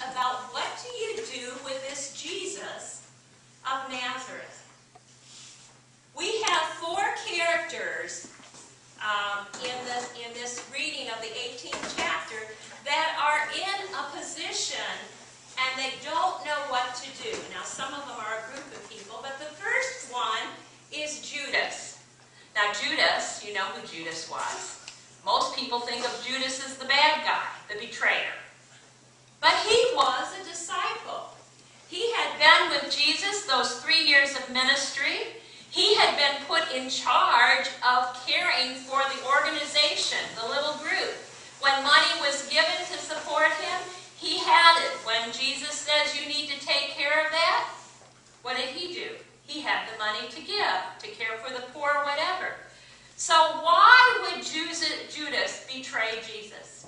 about what do you do with this Jesus of Nazareth. We have four characters in this reading of the 18th chapter that are in a position and they don't know what to do. Now, some of them are a group of people, but the first one is Judas. Now, Judas, you know who Judas was. Most people think of Judas as the bad guy, the betrayer. But he was a disciple. He had been with Jesus those 3 years of ministry. He had been put in charge of caring for the organization, the little group. When money was given to support him, he had it. When Jesus says you need to take care of that, what did he do? He had the money to give, to care for the poor, whatever. So why would Judas betray Jesus?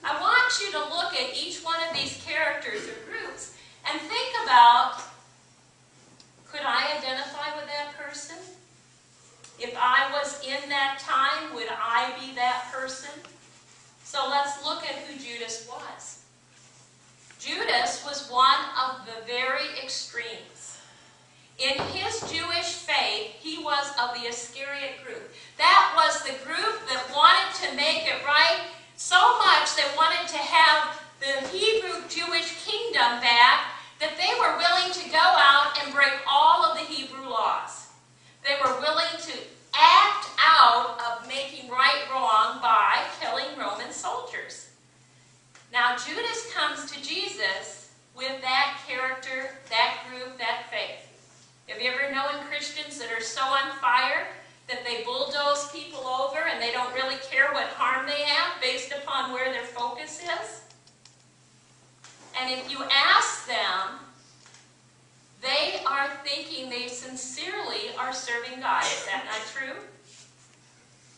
I want you to look at each one of these characters or groups and think about, could I identify with that person? If I was in that time, would I be that person? So let's look at who Judas was. Judas was one of the very extremes. In his Jewish faith, he was of the Iscariot group. That was the group that wanted to make it right so much they wanted to have the Hebrew Jewish kingdom back that they were willing to go out and break all of the Hebrew laws. They were willing to act out of making right wrong by killing Roman soldiers. Now Judas comes to Jesus with that character, that group, that faith. Have you ever known Christians that are so on fire that they bulldoze people over and they don't really care what harm they have based upon where their focus is? And if you ask them, they are thinking they sincerely are serving God. Is that not true?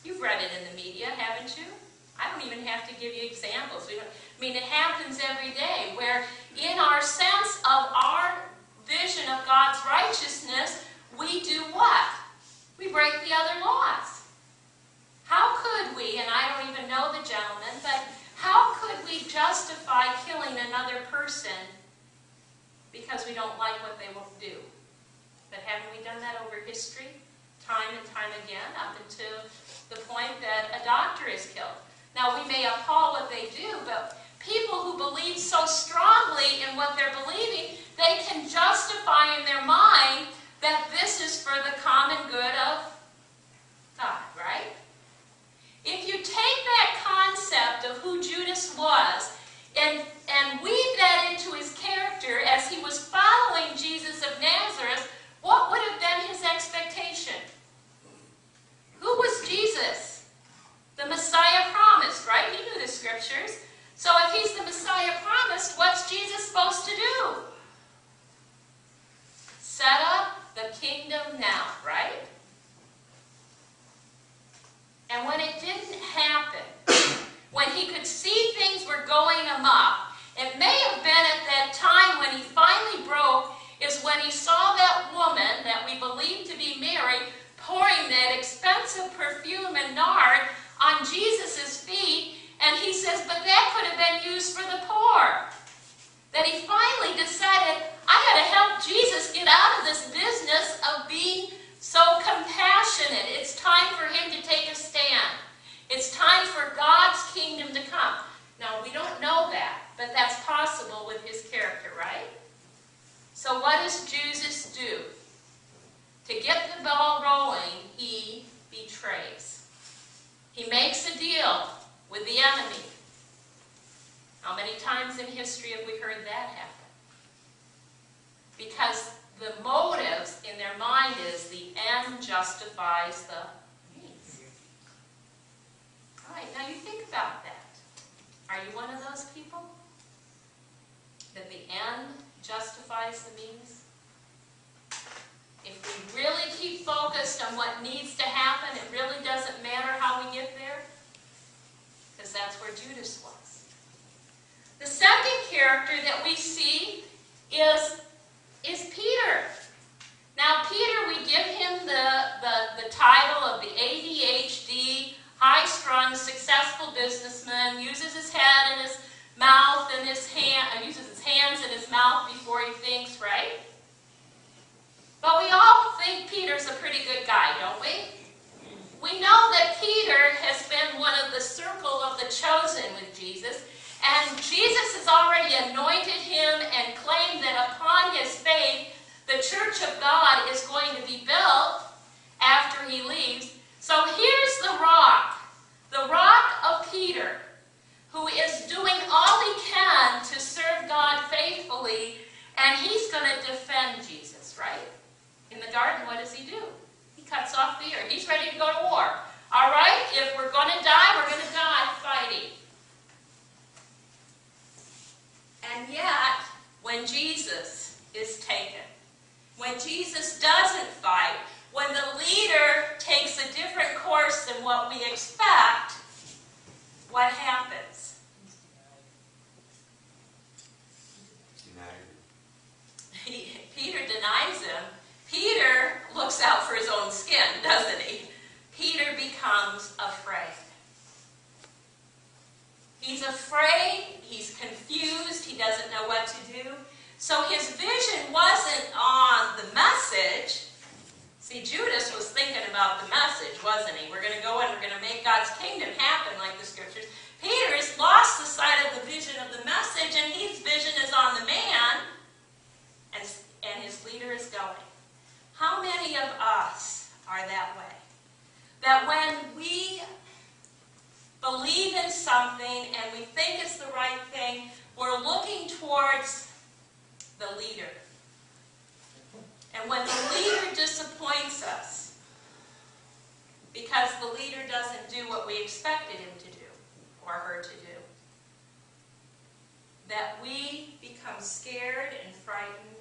You've read it in the media, haven't you? I don't even have to give you examples. It happens every day where in our sense of our vision of God's righteousness, we do what? We break the other laws. How could we, and I don't even know the gentleman, but how could we justify killing another person because we don't like what they will do? But haven't we done that over history, time and time again, up until the point that a doctor is killed? Now, we may appall what they do, but people who believe so strongly in what they're believing, they can justify in their mind that this is for the common good of God, right? If you take that concept of who Judas was and weave that into his character as he was following Jesus of Nazareth, what would have been his expectation? Who was Jesus? The Messiah promised, right? He knew the scriptures. So if he's the Messiah promised, what's Jesus supposed to do? Set up the kingdom now, right? And when it didn't happen, when he could see things were going amok, it may have been at that time when he finally broke, is when he saw that woman that we believe to be Mary pouring that expensive perfume and nard on Jesus' feet, and he says, but that could have been used for the poor. That he finally decided, I got to help Jesus get out of this business of being so compassionate. It's time for him to take a stand. It's time for God's kingdom to come. Now, we don't know that, but that's possible with his character, right? So what does Jesus do? To get the ball rolling, he betrays. He makes a deal with the enemy. How many times in history have we heard that happen? Because the motives in their mind is the end justifies the means. All right, now you think about that. Are you one of those people? That the end justifies the means? If we really keep focused on what needs to happen, it really doesn't matter how we get there. Because that's where Judas was. The second character that we see is Peter. Now Peter, we give him the title of the ADHD, high-strung, successful businessman, uses his head and his mouth and uses his hands and his mouth before he thinks, right? But we all think Peter's a pretty good guy, don't we? We know that Peter has been one of the circle of the chosen with Jesus, and Jesus has already anointed him and claimed that upon his faith, the church of God is going to be built after he leaves. So here's the rock of Peter, who is doing all he can to serve God faithfully, and he's going to defend Jesus, right? In the garden, what does he do? He cuts off the ear. He's ready to go to war. All right? If we're going to die, we're going to die fighting. And yet, when Jesus is taken, when Jesus doesn't fight, when the leader takes a different course than what we expect, what happens? Peter denies him. Peter looks out for his own skin, doesn't he? Peter becomes afraid. He's afraid, he's confused, he doesn't know what to do. So his vision wasn't on the message. See, Judas was thinking about the message, wasn't he? We're going to go and we're going to make God's kingdom happen like the scriptures. Peter has lost the sight of the vision of the message, and his vision is on the man, and his leader is going. How many of us are that way? That when we believe in something and we think it's the right thing, we're looking towards the leader. And when the leader disappoints us, because the leader doesn't do what we expected him to do, or her to do, that we become scared and frightened,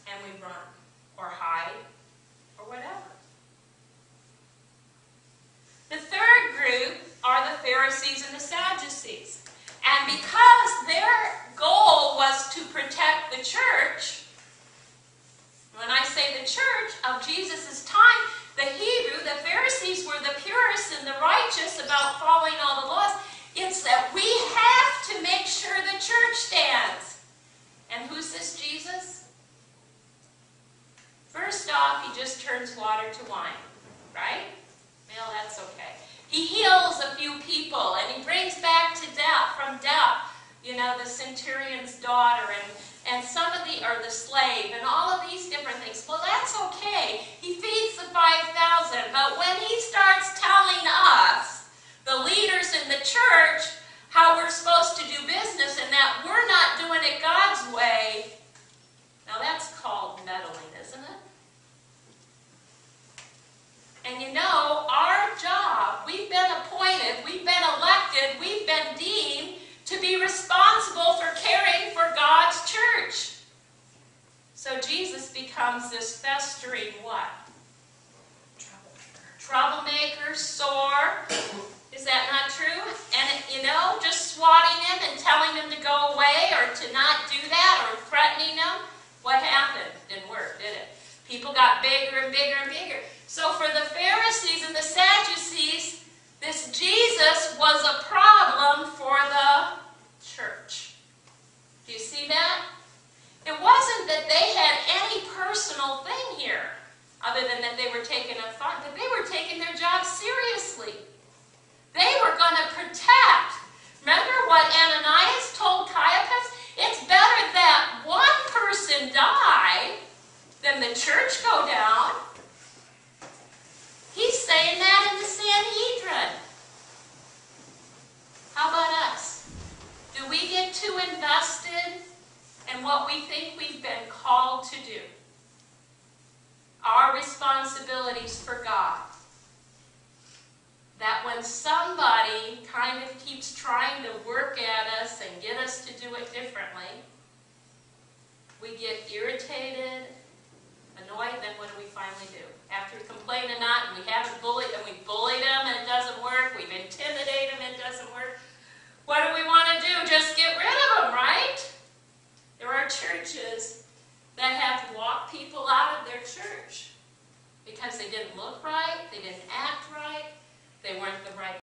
and we run, or hide, or whatever. The third group are the Pharisees and the Sadducees. And because their goal was to protect the church, when I say the church of Jesus' time, the Hebrew, the Pharisees were the purists and the righteous about following all the laws. It's that we have to make sure the church stands. And who's this Jesus? First off, he just turns water to wine, right? Well, that's okay. He heals a few people, and he brings back from death, the centurion's daughter, and some of the slave, and all of these different things. Well, that's okay. He feeds the 5,000, but when he starts telling us, the leaders in the church, how we're supposed to do business, and that we're not doing it God's way, now that's called meddling, isn't it? And our job, we've been appointed, we've been elected, we've been deemed to be responsible for caring for God's church. So Jesus becomes this festering what? Troublemaker, sore. Is that not true? And, just swatting him and telling him to go away or to not do that or threatening him. What happened? Didn't work, did it? People got bigger and bigger and bigger. So for the Pharisees and the Sadducees, this Jesus was a problem for the church. Do you see that? It wasn't that they had any personal thing here, other than that they were taking a fun, that they were taking their job seriously. They were going to protect. Remember what Ananias told Caiaphas? It's better that one person die than the church go down. He's saying that in the Sanhedrin. How about us? Do we get too invested in what we think we've been called to do? Our responsibilities for God. That when somebody kind of keeps trying to work at us and get us to do it differently, we get irritated, annoyed, then what do we finally do? After we complain a lot and we haven't bullied, and we bullied them and it doesn't work, we've intimidated them and it doesn't work, what do we want to do? Just get rid of them, right? There are churches that have walked people out of their church because they didn't look right, they didn't act right, they weren't the right